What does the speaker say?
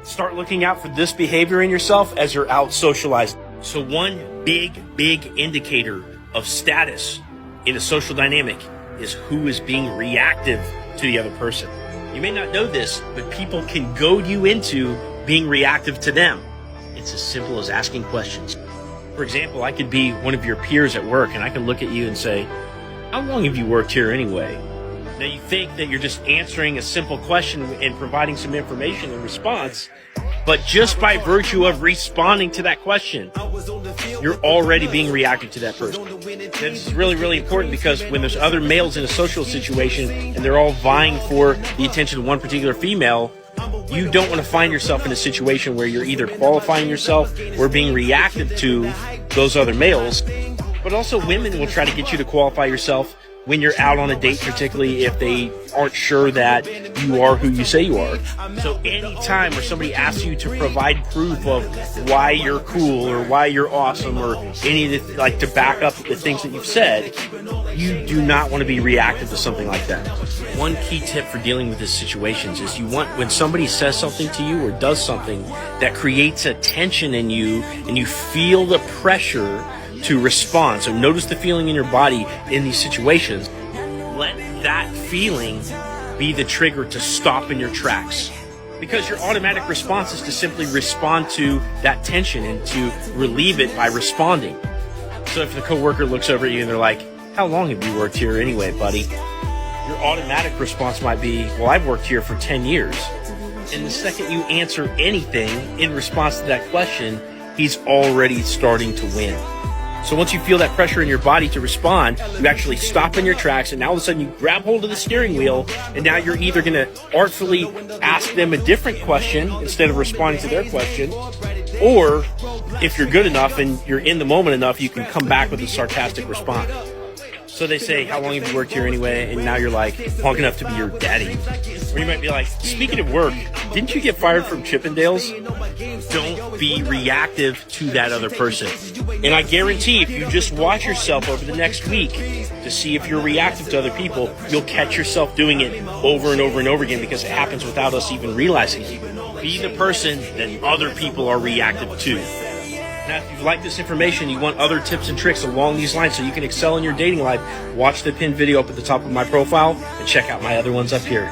Start looking out for this behavior in yourself as you're out socializing. So one big indicator of status in a social dynamic is who is being reactive to the other person. You may not know this, but people can goad you into being reactive to them. It's as simple as asking questions. For example, I could be one of your peers at work and I can look at you and say, how long have you worked here anyway? Now you think that you're just answering a simple question and providing some information in response, but just by virtue of responding to that question, you're already being reactive to that person. This is really important because when there's other males in a social situation and they're all vying for the attention of one particular female, you don't want to find yourself in a situation where you're either qualifying yourself or being reactive to those other males. But also women will try to get you to qualify yourself when you're out on a date, particularly if they aren't sure that you are who you say you are. So anytime where somebody asks you to provide proof of why you're cool or why you're awesome or any of the, like to back up the things that you've said, you do not want to be reactive to something like that. One key tip for dealing with these situations is you want, when somebody says something to you or does something that creates a tension in you and you feel the pressure to respond. So notice the feeling in your body in these situations. Let that feeling be the trigger to stop in your tracks. Because your automatic response is to simply respond to that tension and to relieve it by responding. So if the coworker looks over at you and they're like, how long have you worked here anyway, buddy? Your automatic response might be, well, I've worked here for 10 years. And the second you answer anything in response to that question, he's already starting to win. So once you feel that pressure in your body to respond, you actually stop in your tracks, and now all of a sudden you grab hold of the steering wheel, and now you're either going to artfully ask them a different question instead of responding to their question, or if you're good enough and you're in the moment enough, you can come back with a sarcastic response. So they say, how long have you worked here anyway? And now you're like, long enough to be your daddy. Or you might be like, speaking of work, didn't you get fired from Chippendales? Don't be reactive to that other person. And I guarantee if you just watch yourself over the next week to see if you're reactive to other people, you'll catch yourself doing it over and over and over again because it happens without us even realizing it. Be the person that other people are reactive to. Now, if you've liked this information, you want other tips and tricks along these lines so you can excel in your dating life, watch the pinned video up at the top of my profile and check out my other ones up here.